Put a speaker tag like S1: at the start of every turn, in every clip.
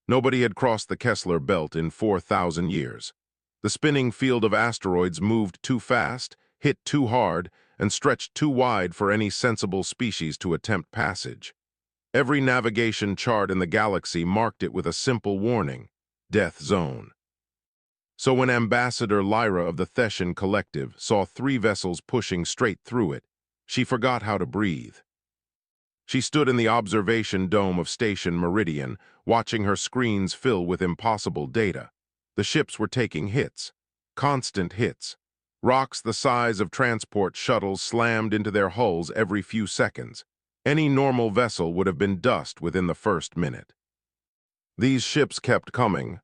S1: Nobody had crossed the Kessler Belt in 4,000 years. The spinning field of asteroids moved too fast, hit too hard, and stretched too wide for any sensible species to attempt passage. Every navigation chart in the galaxy marked it with a simple warning: death zone. So when Ambassador Lyra of the Theshan Collective saw 3 vessels pushing straight through it, she forgot how to breathe. She stood in the observation dome of Station Meridian, watching her screens fill with impossible data. The ships were taking hits, constant hits. Rocks the size of transport shuttles slammed into their hulls every few seconds. Any normal vessel would have been dust within the first minute. These ships kept coming.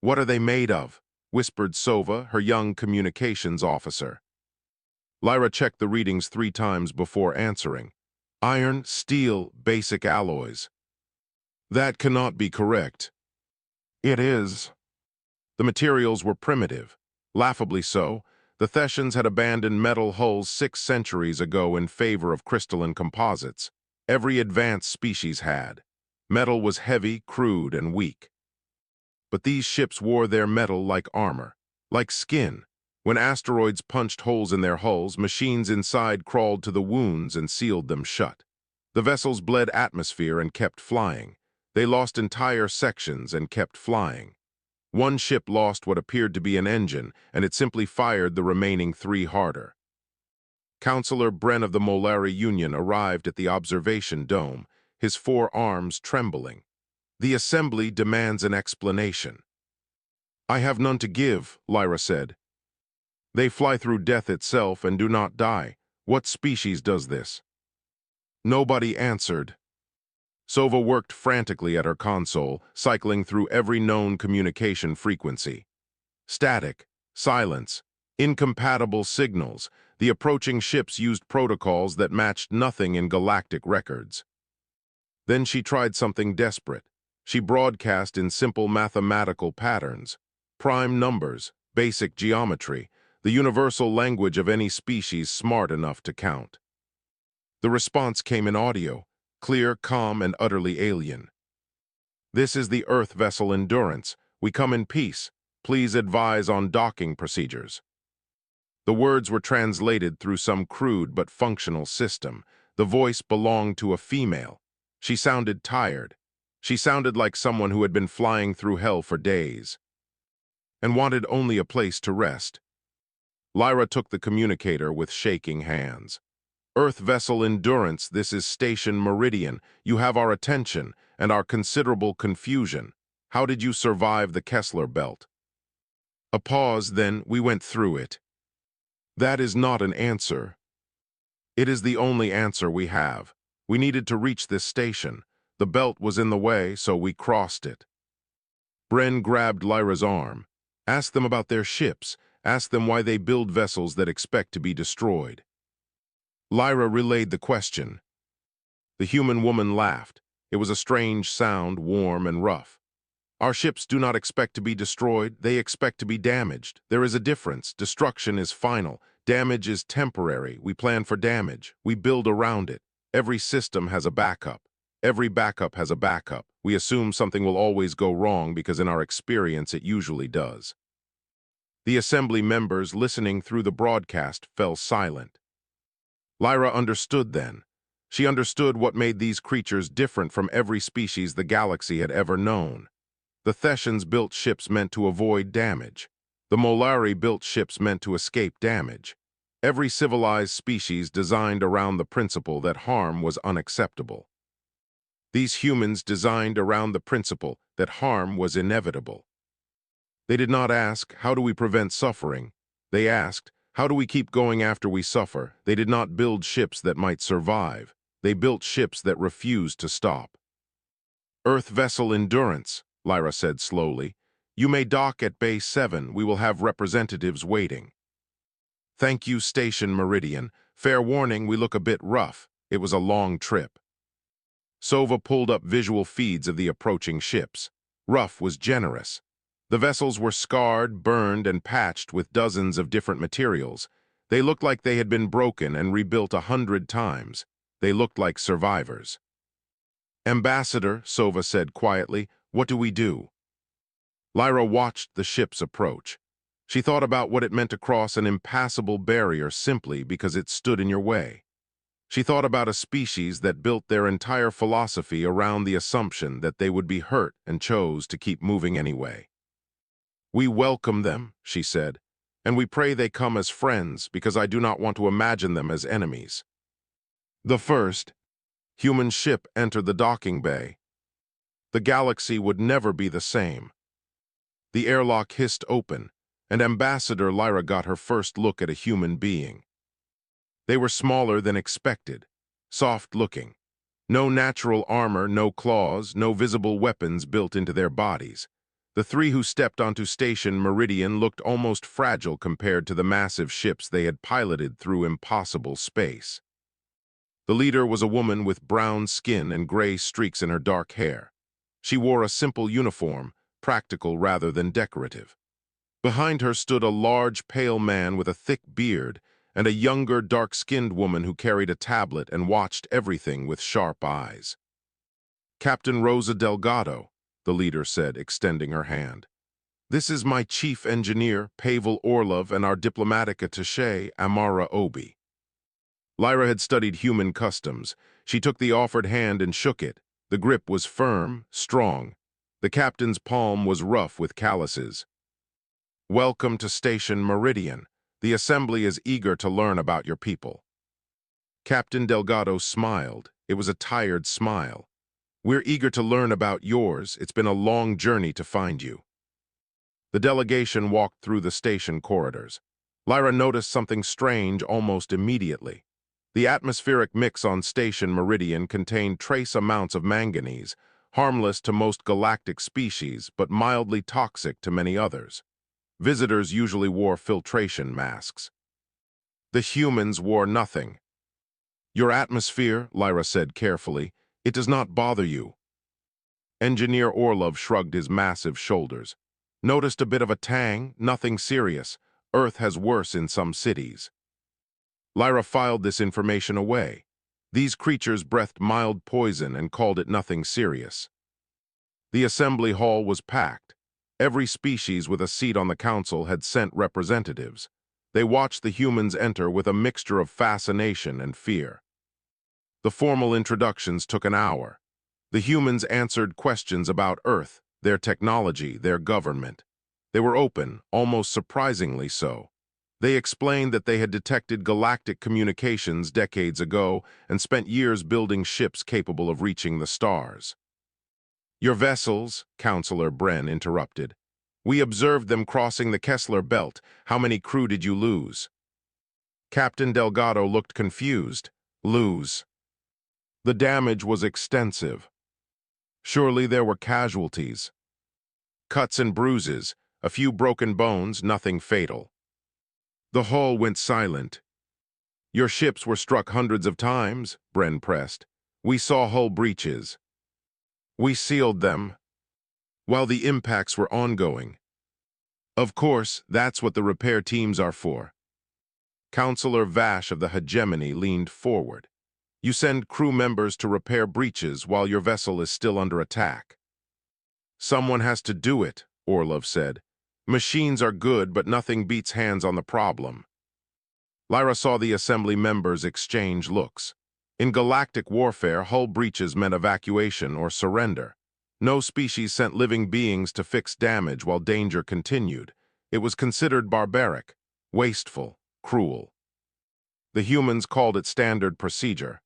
S1: "What are they made of?" whispered Sova, her young communications officer. Lyra checked the readings 3 times before answering. "Iron, steel, basic alloys." "That cannot be correct." "It is." The materials were primitive. Laughably so. The Thessians had abandoned metal hulls 6 centuries ago in favor of crystalline composites. Every advanced species had. Metal was heavy, crude, and weak. But these ships wore their metal like armor, like skin. When asteroids punched holes in their hulls, machines inside crawled to the wounds and sealed them shut. The vessels bled atmosphere and kept flying. They lost entire sections and kept flying. One ship lost what appeared to be an engine, and it simply fired the remaining 3 harder. Counselor Bren of the Molari Union arrived at the observation dome, his 4 arms trembling. "The assembly demands an explanation." "I have none to give," Lyra said. "They fly through death itself and do not die. What species does this?" Nobody answered. Sova worked frantically at her console, cycling through every known communication frequency. Static, silence, incompatible signals. The approaching ships used protocols that matched nothing in galactic records. Then she tried something desperate. She broadcast in simple mathematical patterns, prime numbers, basic geometry, the universal language of any species smart enough to count. The response came in audio, clear, calm, and utterly alien. "This is the Earth vessel Endurance. We come in peace. Please advise on docking procedures." The words were translated through some crude but functional system. The voice belonged to a female. She sounded tired. She sounded like someone who had been flying through hell for days and wanted only a place to rest. Lyra took the communicator with shaking hands. "Earth vessel Endurance, this is Station Meridian. You have our attention and our considerable confusion. How did you survive the Kessler Belt?" A pause, then we went through it. "That is not an answer." "It is the only answer we have. We needed to reach this station. The belt was in the way, so we crossed it." Bren grabbed Lyra's arm. "Ask them about their ships. Ask them why they build vessels that expect to be destroyed." Lyra relayed the question. The human woman laughed. It was a strange sound, warm and rough. "Our ships do not expect to be destroyed. They expect to be damaged. There is a difference. Destruction is final. Damage is temporary. We plan for damage. We build around it. Every system has a backup. Every backup has a backup. We assume something will always go wrong because in our experience it usually does." The assembly members listening through the broadcast fell silent. Lyra understood then. She understood what made these creatures different from every species the galaxy had ever known. The Thessians built ships meant to avoid damage. The Molari built ships meant to escape damage. Every civilized species designed around the principle that harm was unacceptable. These humans designed around the principle that harm was inevitable. They did not ask, "How do we prevent suffering?" They asked, "How do we keep going after we suffer?" They did not build ships that might survive. They built ships that refused to stop. "Earth vessel Endurance," Lyra said slowly. "You may dock at Bay 7. We will have representatives waiting." "Thank you, Station Meridian. Fair warning, we look a bit rough. It was a long trip." Sova pulled up visual feeds of the approaching ships. Rough was generous. The vessels were scarred, burned, and patched with dozens of different materials. They looked like they had been broken and rebuilt 100 times. They looked like survivors. "Ambassador," Sova said quietly, What do we do? Lyra watched the ships approach. She thought about what it meant to cross an impassable barrier simply because it stood in your way. She thought about a species that built their entire philosophy around the assumption that they would be hurt and chose to keep moving anyway. We welcome them, she said, and we pray they come as friends because I do not want to imagine them as enemies. The first human ship entered the docking bay. The galaxy would never be the same. The airlock hissed open, and Ambassador Lyra got her first look at a human being. They were smaller than expected, soft-looking. No natural armor, no claws, no visible weapons built into their bodies. The three who stepped onto Station Meridian looked almost fragile compared to the massive ships they had piloted through impossible space. The leader was a woman with brown skin and gray streaks in her dark hair. She wore a simple uniform, practical rather than decorative. Behind her stood a large, pale man with a thick beard and a younger, dark-skinned woman who carried a tablet and watched everything with sharp eyes. Captain Rosa Delgado, the leader said, extending her hand. This is my chief engineer, Pavel Orlov, and our diplomatic attaché, Amara Obi. Lyra had studied human customs. She took the offered hand and shook it. The grip was firm, strong. The captain's palm was rough with calluses. Welcome to Station Meridian. The Assembly is eager to learn about your people. Captain Delgado smiled. It was a tired smile. We're eager to learn about yours. It's been a long journey to find you. The delegation walked through the station corridors. Lyra noticed something strange almost immediately. The atmospheric mix on Station Meridian contained trace amounts of manganese, harmless to most galactic species but mildly toxic to many others. Visitors usually wore filtration masks. The humans wore nothing. Your atmosphere, Lyra said carefully, it does not bother you. Engineer Orlov shrugged his massive shoulders. Noticed a bit of a tang, nothing serious. Earth has worse in some cities. Lyra filed this information away. These creatures breathed mild poison and called it nothing serious. The assembly hall was packed. Every species with a seat on the council had sent representatives. They watched the humans enter with a mixture of fascination and fear. The formal introductions took an hour. The humans answered questions about Earth, their technology, their government. They were open, almost surprisingly so. They explained that they had detected galactic communications decades ago and spent years building ships capable of reaching the stars. Your vessels, Counselor Bren interrupted. We observed them crossing the Kessler Belt. How many crew did you lose? Captain Delgado looked confused. Lose. The damage was extensive. Surely there were casualties. Cuts and bruises, a few broken bones, nothing fatal. The hull went silent. Your ships were struck hundreds of times, Bren pressed. We saw hull breaches. We sealed them, while the impacts were ongoing. Of course, that's what the repair teams are for. Counselor Vash of the Hegemony leaned forward. You send crew members to repair breaches while your vessel is still under attack. Someone has to do it, Orlov said. Machines are good, but nothing beats hands on the problem. Lyra saw the assembly members exchange looks. In galactic warfare, hull breaches meant evacuation or surrender. No species sent living beings to fix damage while danger continued. It was considered barbaric, wasteful, cruel. The humans called it standard procedure.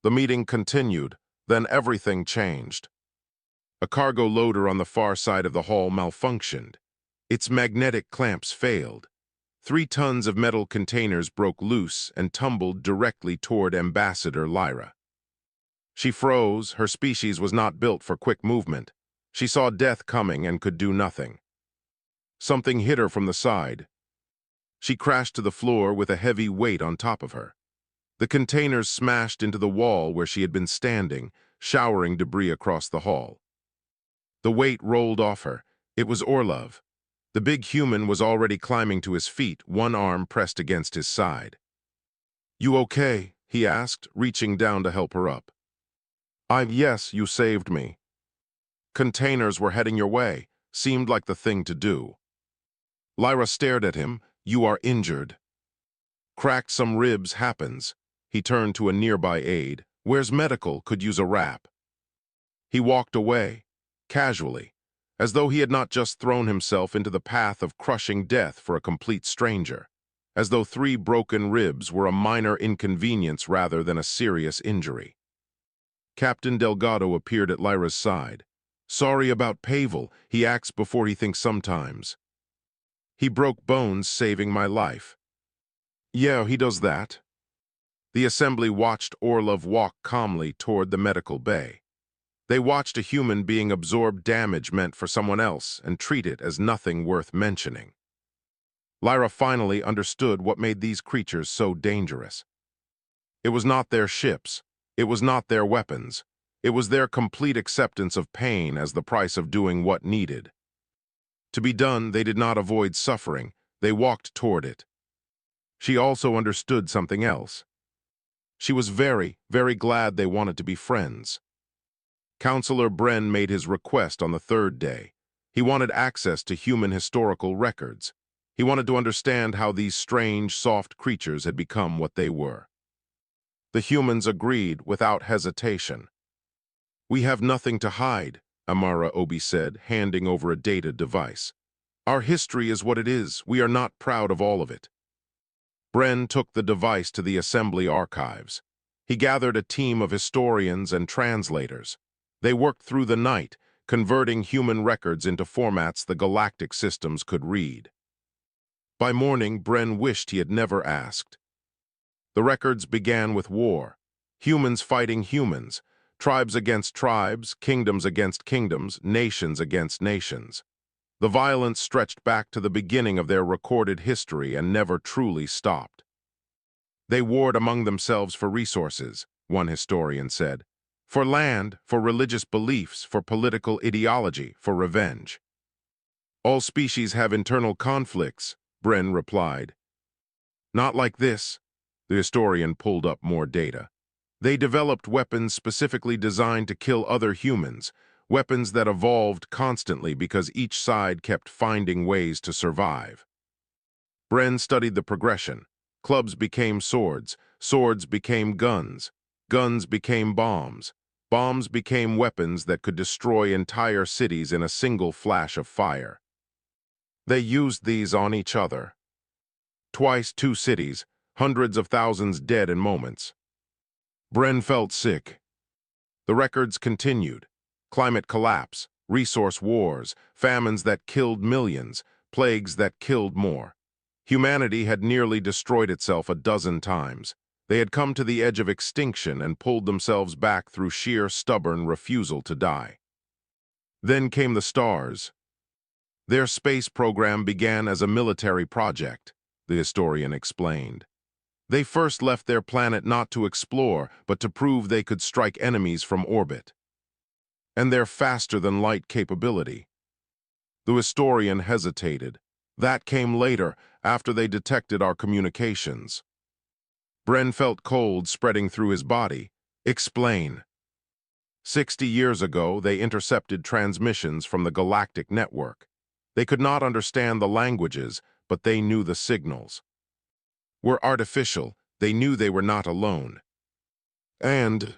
S1: The meeting continued, then everything changed. A cargo loader on the far side of the hall malfunctioned. Its magnetic clamps failed. 3 tons of metal containers broke loose and tumbled directly toward Ambassador Lyra. She froze. Her species was not built for quick movement. She saw death coming and could do nothing. Something hit her from the side. She crashed to the floor with a heavy weight on top of her. The containers smashed into the wall where she had been standing, showering debris across the hall. The weight rolled off her. It was Orlov. The big human was already climbing to his feet, one arm pressed against his side. You okay? He asked, reaching down to help her up. Yes, you saved me. Containers were heading your way. Seemed like the thing to do. Lyra stared at him. You are injured. Cracked some ribs happens. He turned to a nearby aide. Where's medical? Could use a wrap. He walked away, casually, as though he had not just thrown himself into the path of crushing death for a complete stranger, as though 3 broken ribs were a minor inconvenience rather than a serious injury. Captain Delgado appeared at Lyra's side. Sorry about Pavel, he acts before he thinks sometimes. He broke bones saving my life. Yeah, he does that. The assembly watched Orlov walk calmly toward the medical bay. They watched a human being absorb damage meant for someone else and treat it as nothing worth mentioning. Lyra finally understood what made these creatures so dangerous. It was not their ships. It was not their weapons. It was their complete acceptance of pain as the price of doing what needed. To be done, they did not avoid suffering. They walked toward it. She also understood something else. She was very, very glad they wanted to be friends. Counselor Bren made his request on the 3rd day. He wanted access to human historical records. He wanted to understand how these strange, soft creatures had become what they were. The humans agreed without hesitation. We have nothing to hide, Amara Obi said, handing over a data device. Our history is what it is. We are not proud of all of it. Bren took the device to the assembly archives. He gathered a team of historians and translators. They worked through the night, converting human records into formats the galactic systems could read. By morning, Bren wished he had never asked. The records began with war, humans fighting humans, tribes against tribes, kingdoms against kingdoms, nations against nations. The violence stretched back to the beginning of their recorded history and never truly stopped. They warred among themselves for resources, one historian said. For land, for religious beliefs, for political ideology, for revenge. All species have internal conflicts, Bren replied. Not like this. The historian pulled up more data. They developed weapons specifically designed to kill other humans, weapons that evolved constantly because each side kept finding ways to survive. Bren studied the progression. Clubs became swords, swords became guns, guns became bombs, bombs became weapons that could destroy entire cities in a single flash of fire. They used these on each other. Twice 2 cities, hundreds of thousands dead in moments. Bren felt sick. The records continued. Climate collapse, resource wars, famines that killed millions, plagues that killed more. Humanity had nearly destroyed itself a dozen times. They had come to the edge of extinction and pulled themselves back through sheer stubborn refusal to die. Then came the stars. Their space program began as a military project, the historian explained. They first left their planet not to explore, but to prove they could strike enemies from orbit. And their faster-than-light capability. The historian hesitated. That came later, after they detected our communications. Bren felt cold spreading through his body. Explain. 60 years ago, they intercepted transmissions from the galactic network. They could not understand the languages, but they knew the signals. Were artificial, they knew they were not alone. And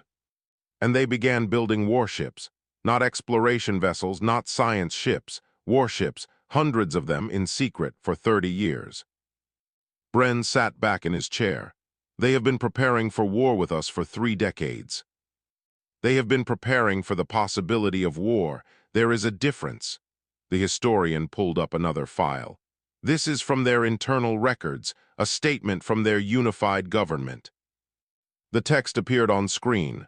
S1: they began building warships, not exploration vessels, not science ships, warships, hundreds of them in secret for 30 years. Bren sat back in his chair. They have been preparing for war with us for 3 decades. They have been preparing for the possibility of war. There is a difference. The historian pulled up another file. This is from their internal records, a statement from their unified government. The text appeared on screen.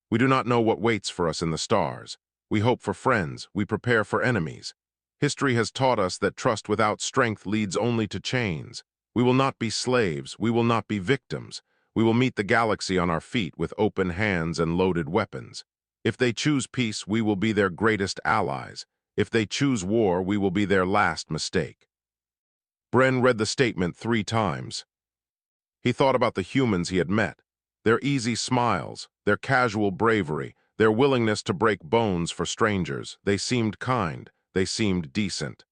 S1: We do not know what waits for us in the stars. We hope for friends. We prepare for enemies. History has taught us that trust without strength leads only to chains. We will not be slaves. We will not be victims. We will meet the galaxy on our feet with open hands and loaded weapons. If they choose peace, we will be their greatest allies. If they choose war, we will be their last mistake. Bren read the statement 3 times. He thought about the humans he had met, their easy smiles, their casual bravery, their willingness to break bones for strangers. They seemed kind, they seemed decent.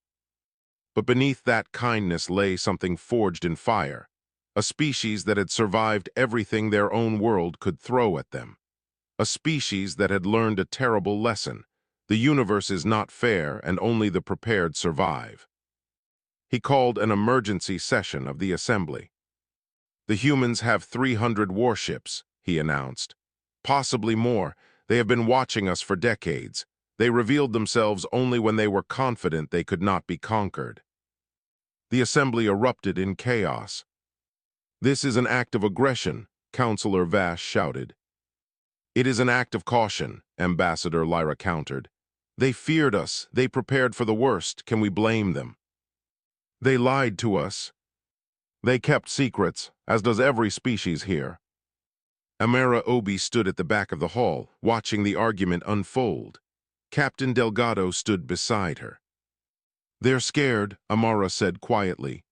S1: But beneath that kindness lay something forged in fire, a species that had survived everything their own world could throw at them. A species that had learned a terrible lesson. The universe is not fair, and only the prepared survive. He called an emergency session of the assembly. The humans have 300 warships, he announced. Possibly more. They have been watching us for decades. They revealed themselves only when they were confident they could not be conquered. The assembly erupted in chaos. "This is an act of aggression," Councillor Vash shouted. "It is an act of caution," Ambassador Lyra countered. "They feared us. They prepared for the worst. Can we blame them? They lied to us. They kept secrets, as does every species here." Amara Obi stood at the back of the hall, watching the argument unfold. Captain Delgado stood beside her. "They're scared," Amara said quietly.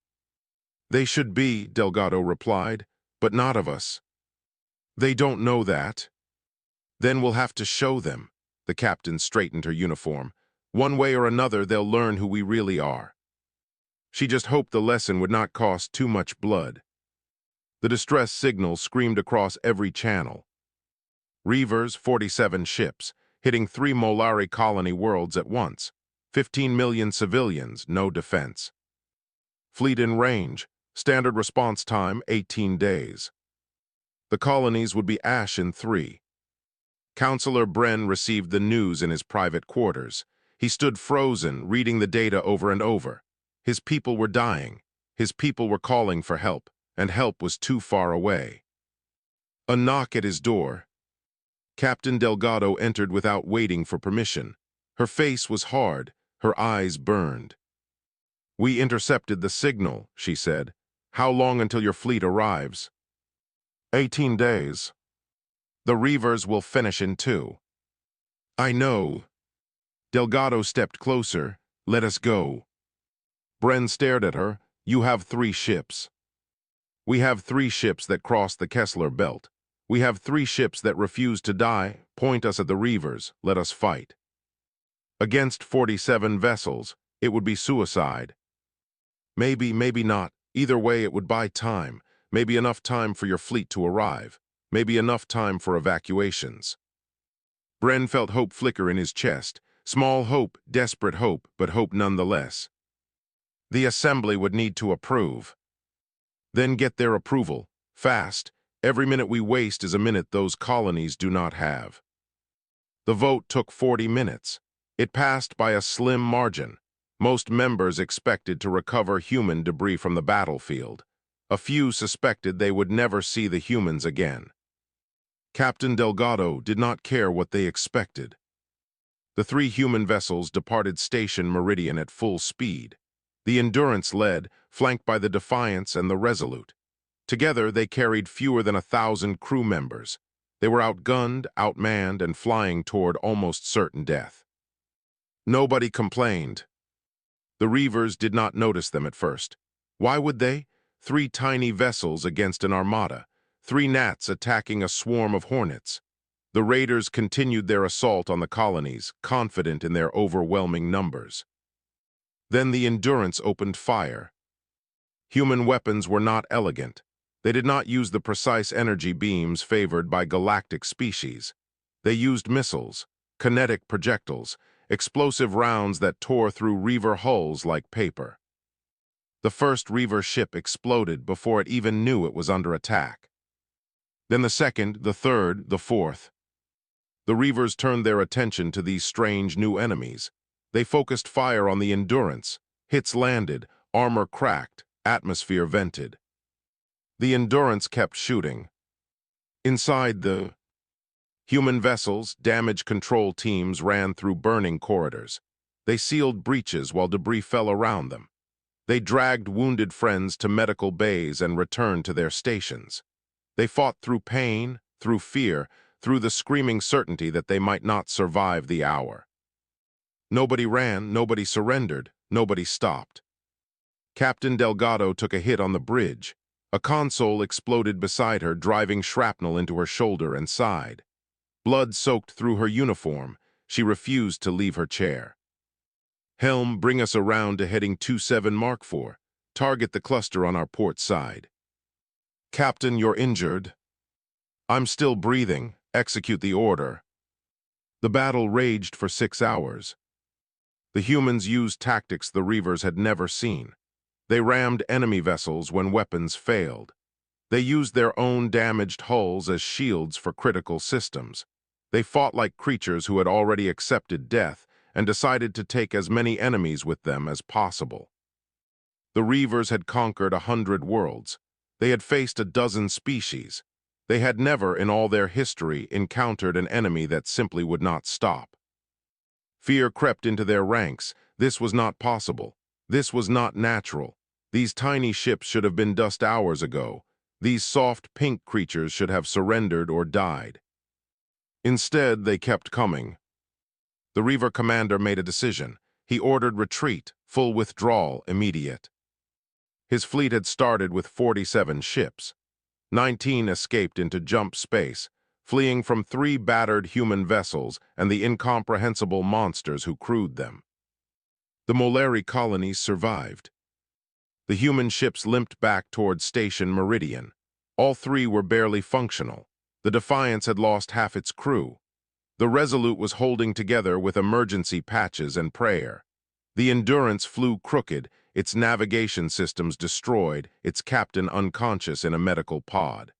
S1: "They should be," Delgado replied, "but not of us." "They don't know that." "Then we'll have to show them." The captain straightened her uniform. "One way or another, they'll learn who we really are." She just hoped the lesson would not cost too much blood. The distress signal screamed across every channel. Reavers, 47 ships, hitting 3 Molari colony worlds at once. 15 million civilians, no defense. Fleet in range, standard response time 18 days. The colonies would be ash in 3. Councillor Bren received the news in his private quarters. He stood frozen, reading the data over and over. His people were dying. His people were calling for help, and help was too far away. A knock at his door. Captain Delgado entered without waiting for permission. Her face was hard, her eyes burned. "We intercepted the signal," she said. "How long until your fleet arrives?" 18 days. The Reavers will finish in 2. "I know." Delgado stepped closer. "Let us go." Bren stared at her. "You have 3 ships. We have 3 ships that cross the Kessler Belt. We have 3 ships that refuse to die. Point us at the Reavers. Let us fight." Against 47 vessels, it would be suicide. Maybe, maybe not. Either way, it would buy time. Maybe enough time for your fleet to arrive. Maybe enough time for evacuations. Bren felt hope flicker in his chest. Small hope, desperate hope, but hope nonetheless. The assembly would need to approve. Then get their approval. Fast. Every minute we waste is a minute those colonies do not have. The vote took 40 minutes. It passed by a slim margin. Most members expected to recover human debris from the battlefield. A few suspected they would never see the humans again. Captain Delgado did not care what they expected. The 3 human vessels departed Station Meridian at full speed. The Endurance led, flanked by the Defiance and the Resolute. Together, they carried fewer than 1,000 crew members. They were outgunned, outmanned, and flying toward almost certain death. Nobody complained. The Reavers did not notice them at first. Why would they? 3 tiny vessels against an armada, 3 gnats attacking a swarm of hornets. The raiders continued their assault on the colonies, confident in their overwhelming numbers. Then the Endurance opened fire. Human weapons were not elegant. They did not use the precise energy beams favored by galactic species. They used missiles, kinetic projectiles, explosive rounds that tore through Reaver hulls like paper. The first Reaver ship exploded before it even knew it was under attack. Then the second, the third, the fourth. The Reavers turned their attention to these strange new enemies. They focused fire on the Endurance. Hits landed, armor cracked, atmosphere vented. The Endurance kept shooting. Inside the human vessels, damage control teams ran through burning corridors. They sealed breaches while debris fell around them. They dragged wounded friends to medical bays and returned to their stations. They fought through pain, through fear, through the screaming certainty that they might not survive the hour. Nobody ran, nobody surrendered, nobody stopped. Captain Delgado took a hit on the bridge. A console exploded beside her, driving shrapnel into her shoulder and side. Blood soaked through her uniform. She refused to leave her chair. "Helm, bring us around to heading 27 Mark 4. Target the cluster on our port side." "Captain, you're injured." "I'm still breathing. Execute the order." The battle raged for 6 hours. The humans used tactics the Reavers had never seen. They rammed enemy vessels when weapons failed. They used their own damaged hulls as shields for critical systems. They fought like creatures who had already accepted death and decided to take as many enemies with them as possible. The Reavers had conquered 100 worlds. They had faced a dozen species. They had never in all their history encountered an enemy that simply would not stop. Fear crept into their ranks. This was not possible. This was not natural. These tiny ships should have been dust hours ago. These soft pink creatures should have surrendered or died. Instead, they kept coming. The Reaver commander made a decision. He ordered retreat, full withdrawal, immediate. His fleet had started with 47 ships. 19 escaped into jump space, fleeing from 3 battered human vessels and the incomprehensible monsters who crewed them. The Moleri colonies survived. The human ships limped back toward Station Meridian. All 3 were barely functional. The Defiance had lost half its crew. The Resolute was holding together with emergency patches and prayer. The Endurance flew crooked, its navigation systems destroyed, its captain unconscious in a medical pod.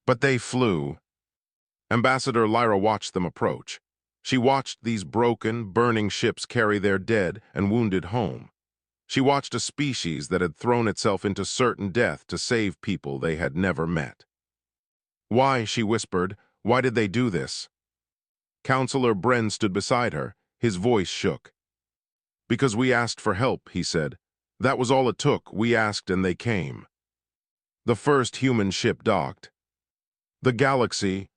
S1: But they flew. Ambassador Lyra watched them approach. She watched these broken, burning ships carry their dead and wounded home. She watched a species that had thrown itself into certain death to save people they had never met. "Why?" she whispered. "Why did they do this?" Counselor Bren stood beside her. His voice shook. "Because we asked for help," he said. "That was all it took. We asked and they came." The first human ship docked. The galaxy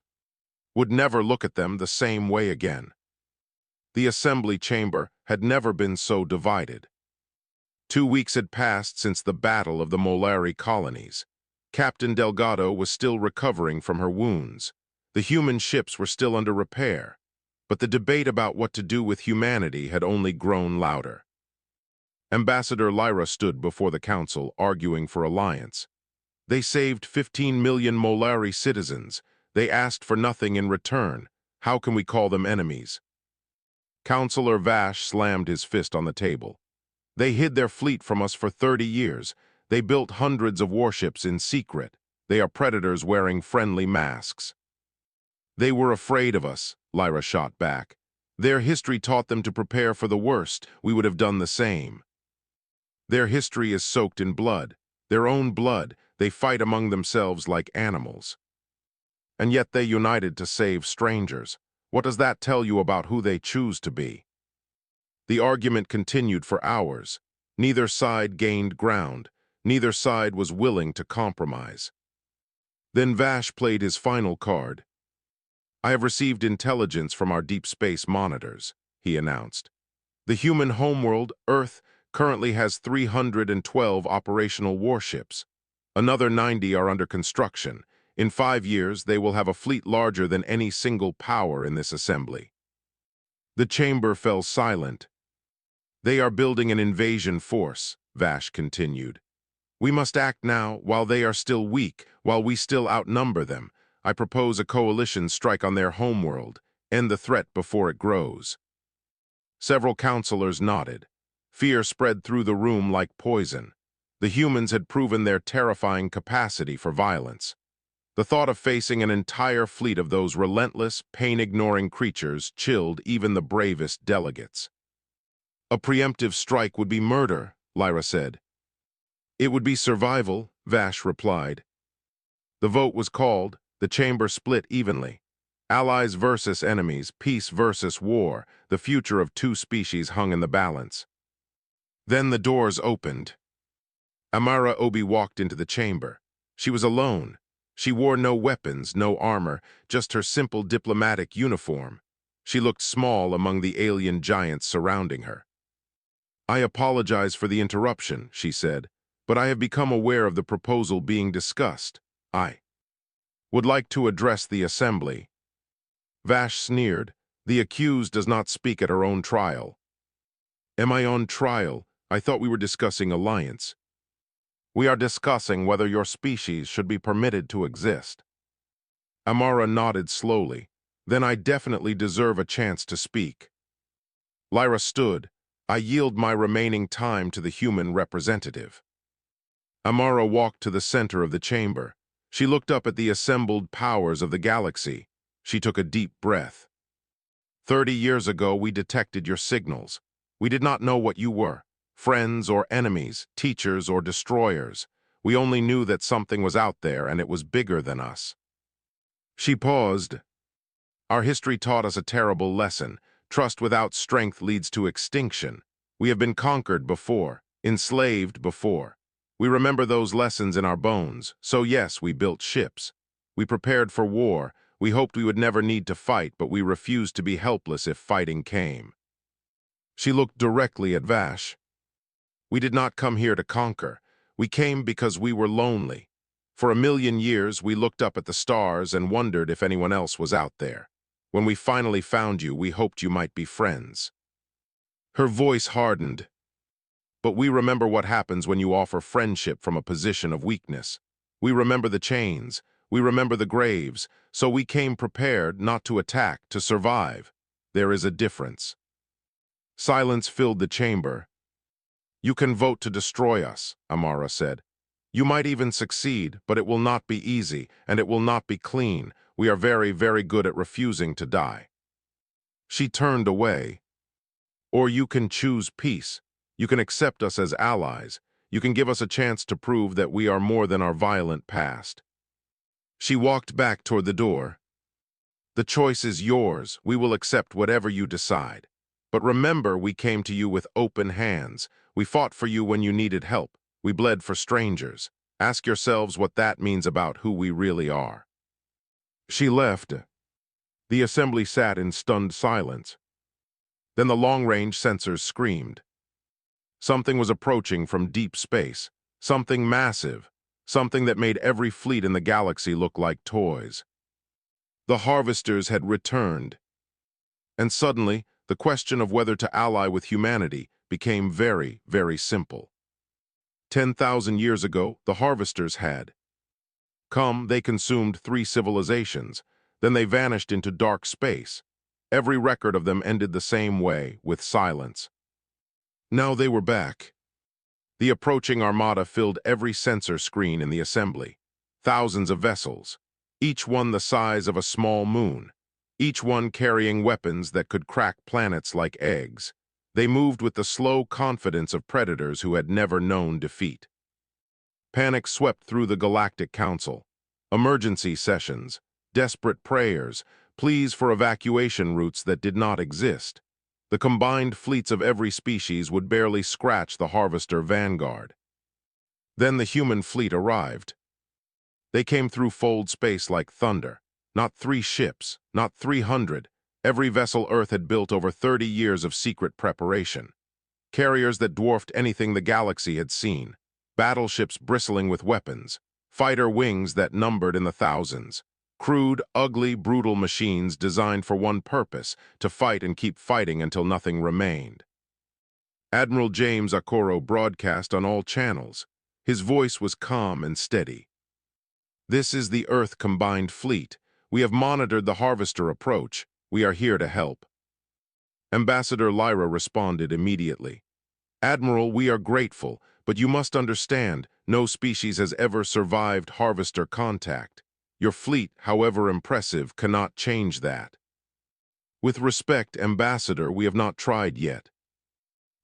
S1: would never look at them the same way again. The assembly chamber had never been so divided. 2 weeks had passed since the Battle of the Moleri colonies. Captain Delgado was still recovering from her wounds. The human ships were still under repair. But the debate about what to do with humanity had only grown louder. Ambassador Lyra stood before the council, arguing for alliance. They saved 15 million Moleri citizens. They asked for nothing in return. How can we call them enemies? Counselor Vash slammed his fist on the table. They hid their fleet from us for 30 years. They built hundreds of warships in secret. They are predators wearing friendly masks. They were afraid of us, Lyra shot back. Their history taught them to prepare for the worst. We would have done the same. Their history is soaked in blood. Their own blood. They fight among themselves like animals. And yet they united to save strangers. What does that tell you about who they choose to be? The argument continued for hours. Neither side gained ground. Neither side was willing to compromise. Then Vash played his final card. "I have received intelligence from our deep space monitors," he announced. "The human homeworld, Earth, currently has 312 operational warships. Another 90 are under construction. In 5 years, they will have a fleet larger than any single power in this assembly." The chamber fell silent. "They are building an invasion force," Vash continued. "We must act now, while they are still weak, while we still outnumber them. I propose a coalition strike on their homeworld, end the threat before it grows." Several counselors nodded. Fear spread through the room like poison. The humans had proven their terrifying capacity for violence. The thought of facing an entire fleet of those relentless, pain-ignoring creatures chilled even the bravest delegates. "A preemptive strike would be murder," Lyra said. "It would be survival," Vash replied. The vote was called. The chamber split evenly. Allies versus enemies, peace versus war. The future of 2 species hung in the balance. Then the doors opened. Amara Obi walked into the chamber. She was alone. She wore no weapons, no armor, just her simple diplomatic uniform. She looked small among the alien giants surrounding her. "I apologize for the interruption," she said, "but I have become aware of the proposal being discussed. I would like to address the assembly." Vash sneered. The accused does not speak at her own trial. Am I on trial? I thought we were discussing alliance. We are discussing whether your species should be permitted to exist. Amara nodded slowly. Then I definitely deserve a chance to speak. Lyra stood. I yield my remaining time to the human representative. Amara walked to the center of the chamber. She looked up at the assembled powers of the galaxy. She took a deep breath. 30 years ago, we detected your signals. We did not know what you were, friends or enemies, teachers or destroyers. We only knew that something was out there and it was bigger than us. She paused. Our history taught us a terrible lesson. Trust without strength leads to extinction. We have been conquered before, enslaved before. We remember those lessons in our bones, so yes, we built ships. We prepared for war. We hoped we would never need to fight, but we refused to be helpless if fighting came. She looked directly at Vash. We did not come here to conquer. We came because we were lonely. For 1,000,000 years, we looked up at the stars and wondered if anyone else was out there. When we finally found you, we hoped you might be friends. Her voice hardened. But we remember what happens when you offer friendship from a position of weakness. We remember the chains. We remember the graves. So we came prepared not to attack, to survive. There is a difference. Silence filled the chamber. You can vote to destroy us, Amara said. You might even succeed, but it will not be easy, and it will not be clean. We are very, very good at refusing to die. She turned away. Or you can choose peace. You can accept us as allies. You can give us a chance to prove that we are more than our violent past. She walked back toward the door. The choice is yours. We will accept whatever you decide. But remember, we came to you with open hands. We fought for you when you needed help. We bled for strangers. Ask yourselves what that means about who we really are. She left. The assembly sat in stunned silence. Then the long-range sensors screamed. Something was approaching from deep space. Something massive. Something that made every fleet in the galaxy look like toys. The harvesters had returned. And suddenly, the question of whether to ally with humanity became very, very simple. 10,000 years ago, the harvesters had come. They consumed 3 civilizations. Then they vanished into dark space. Every record of them ended the same way, with silence. Now they were back. The approaching armada filled every sensor screen in the assembly. Thousands of vessels, each one the size of a small moon, each one carrying weapons that could crack planets like eggs. They moved with the slow confidence of predators who had never known defeat. Panic swept through the Galactic Council. Emergency sessions, desperate prayers, pleas for evacuation routes that did not exist. The combined fleets of every species would barely scratch the Harvester vanguard. Then the human fleet arrived. They came through fold space like thunder. Not 3 ships, not 300. Every vessel Earth had built over 30 years of secret preparation. Carriers that dwarfed anything the galaxy had seen. Battleships bristling with weapons. Fighter wings that numbered in the thousands. Crude, ugly, brutal machines designed for one purpose, to fight and keep fighting until nothing remained. Admiral James Okoro broadcast on all channels. His voice was calm and steady. This is the Earth Combined Fleet. We have monitored the Harvester approach. We are here to help. Ambassador Lyra responded immediately. Admiral, we are grateful, but you must understand, no species has ever survived Harvester contact. Your fleet, however impressive, cannot change that. With respect, Ambassador, we have not tried yet.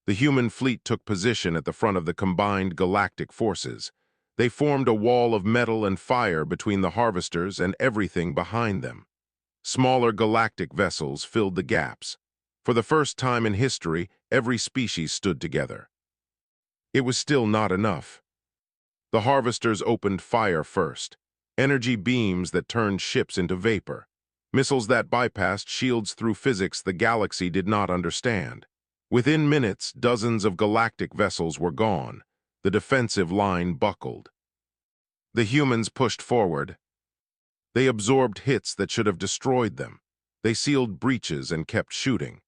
S1: The human fleet took position at the front of the combined galactic forces. They formed a wall of metal and fire between the harvesters and everything behind them. Smaller galactic vessels filled the gaps. For the first time in history, every species stood together. It was still not enough. The harvesters opened fire first. Energy beams that turned ships into vapor. Missiles that bypassed shields through physics the galaxy did not understand. Within minutes, dozens of galactic vessels were gone. The defensive line buckled. The humans pushed forward. They absorbed hits that should have destroyed them. They sealed breaches and kept shooting.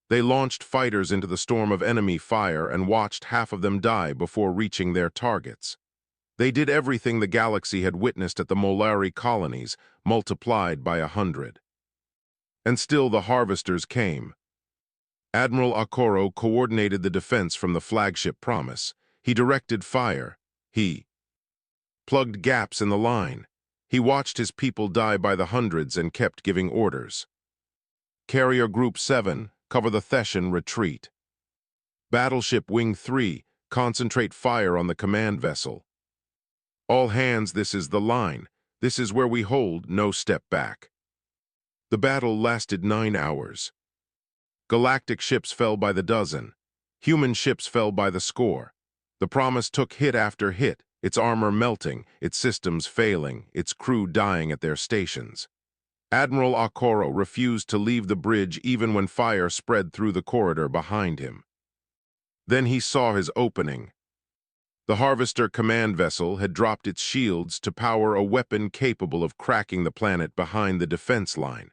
S1: They launched fighters into the storm of enemy fire and watched half of them die before reaching their targets. They did everything the galaxy had witnessed at the Molari colonies, multiplied by 100. And still the harvesters came. Admiral Akoro coordinated the defense from the flagship Promise. He directed fire. He plugged gaps in the line. He watched his people die by the hundreds and kept giving orders. Carrier Group 7, cover the Theshan retreat. Battleship Wing 3, concentrate fire on the command vessel. All hands, this is the line. This is where we hold, no step back. The battle lasted 9 hours. Galactic ships fell by the dozen. Human ships fell by the score. The Promise took hit after hit, its armor melting, its systems failing, its crew dying at their stations. Admiral Akoro refused to leave the bridge even when fire spread through the corridor behind him. Then he saw his opening. The Harvester command vessel had dropped its shields to power a weapon capable of cracking the planet behind the defense line.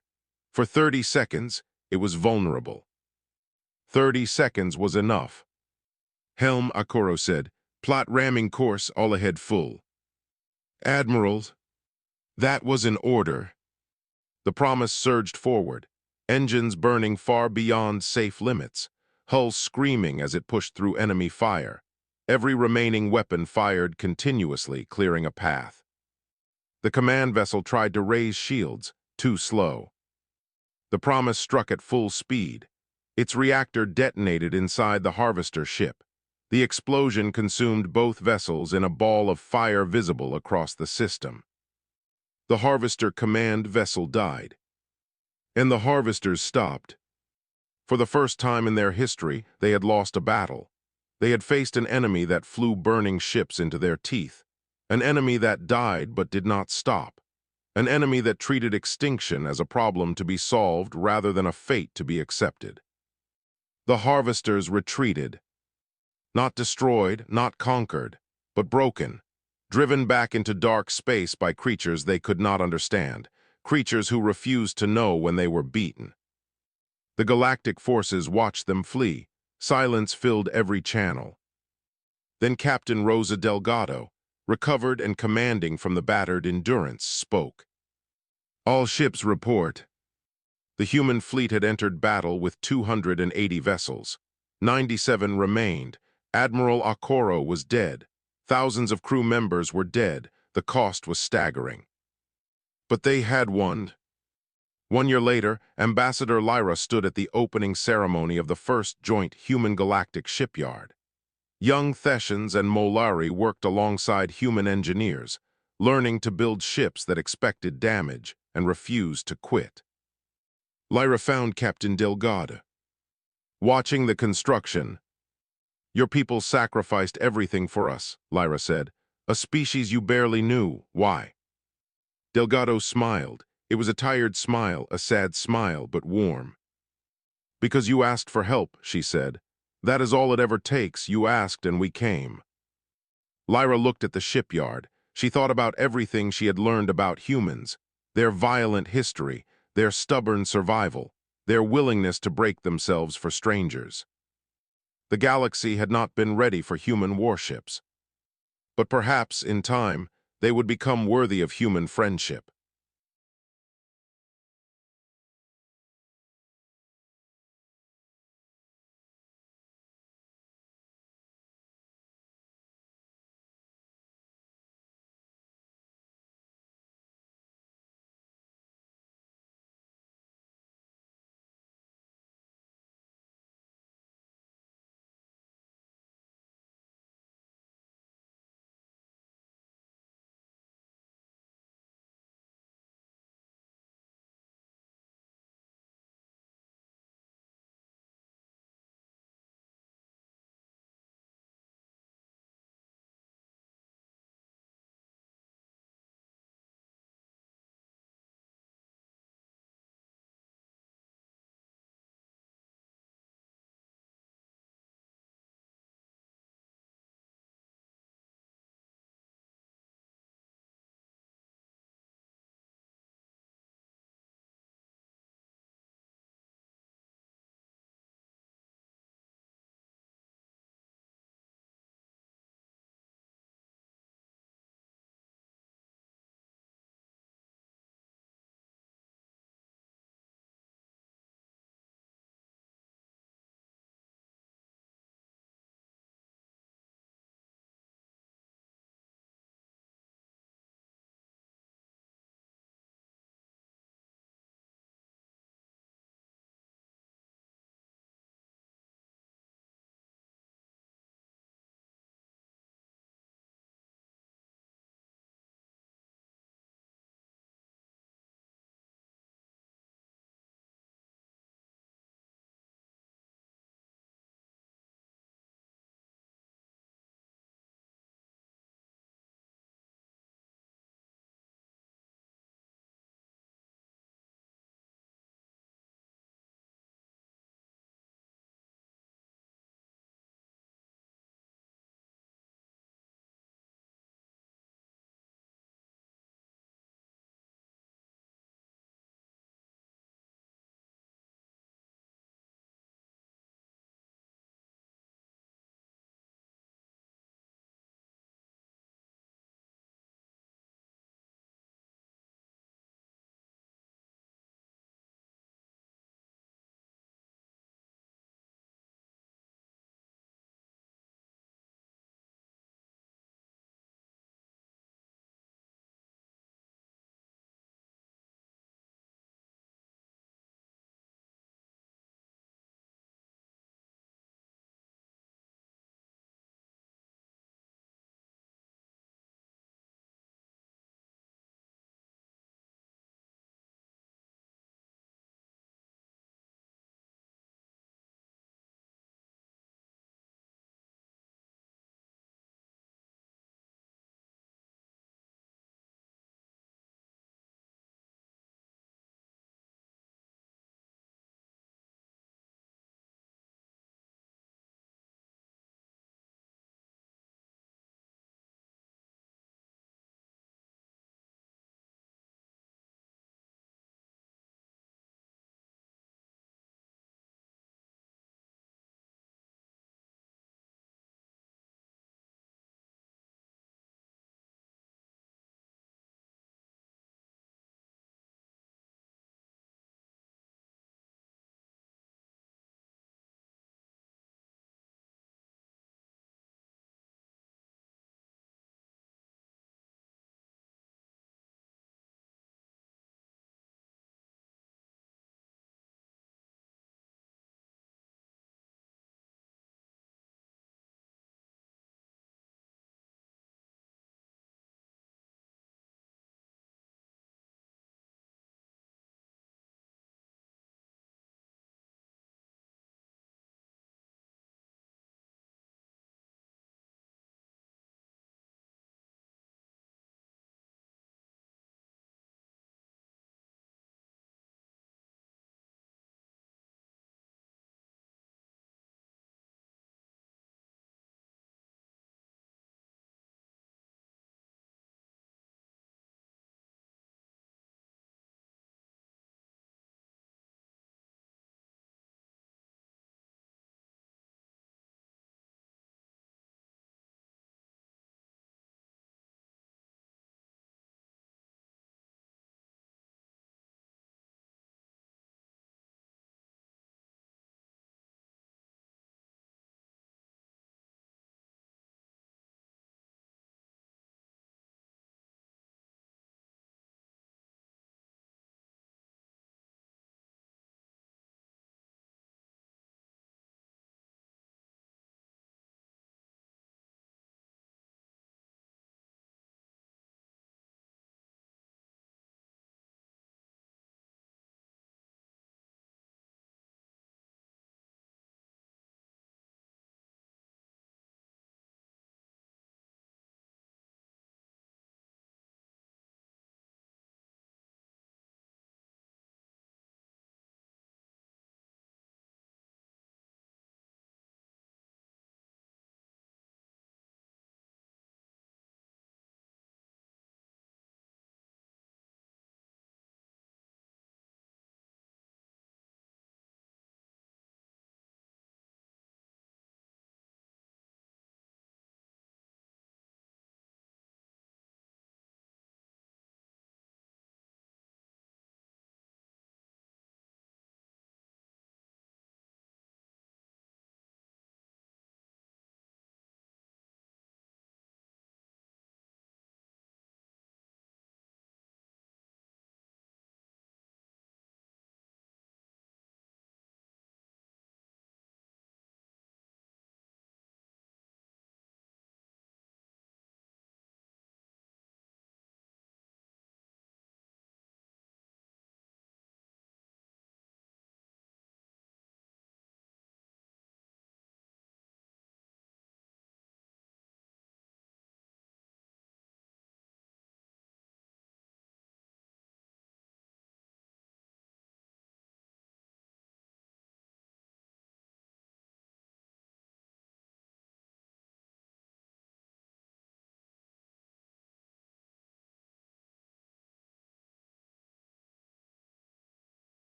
S1: For 30 seconds, it was vulnerable. 30 seconds was enough. Helm, Akoro said. Plot ramming course, all ahead full. Admiral, that was an order. The Promise surged forward, engines burning far beyond safe limits, hull screaming as it pushed through enemy fire. Every remaining weapon fired continuously, clearing a path. The command vessel tried to raise shields, too slow. The Promise struck at full speed. Its reactor detonated inside the Harvester ship. The explosion consumed both vessels in a ball of fire visible across the system. The Harvester command vessel died. And the Harvesters stopped. For the first time in their history, they had lost a battle. They had faced an enemy that flew burning ships into their teeth, an enemy that died but did not stop, an enemy that treated extinction as a problem to be solved rather than a fate to be accepted. The Harvesters retreated, not destroyed, not conquered, but broken, driven back into dark space by creatures they could not understand, creatures who refused to know when they were beaten. The galactic forces watched them flee. Silence filled every channel. Then Captain Rosa Delgado, recovered and commanding from the battered Endurance, spoke. All ships report. The human fleet had entered battle with 280 vessels. 97 remained. Admiral Akoro was dead. Thousands of crew members were dead. The cost was staggering. But they had won. 1 year later, Ambassador Lyra stood at the opening ceremony of the first joint human-galactic shipyard. Young Theshans and Molari worked alongside human engineers, learning to build ships that expected damage and refused to quit. Lyra found Captain Delgado. Watching the construction. Your people sacrificed everything for us, Lyra said. A species you barely knew. Why? Delgado smiled. It was a tired smile, a sad smile, but warm. Because you asked for help, she said. That is all it ever takes. You asked and we came. Lyra looked at the shipyard. She thought about everything she had learned about humans, their violent history, their stubborn survival, their willingness to break themselves for strangers. The galaxy had not been ready for human warships. But perhaps, in time, they would become worthy of human friendship.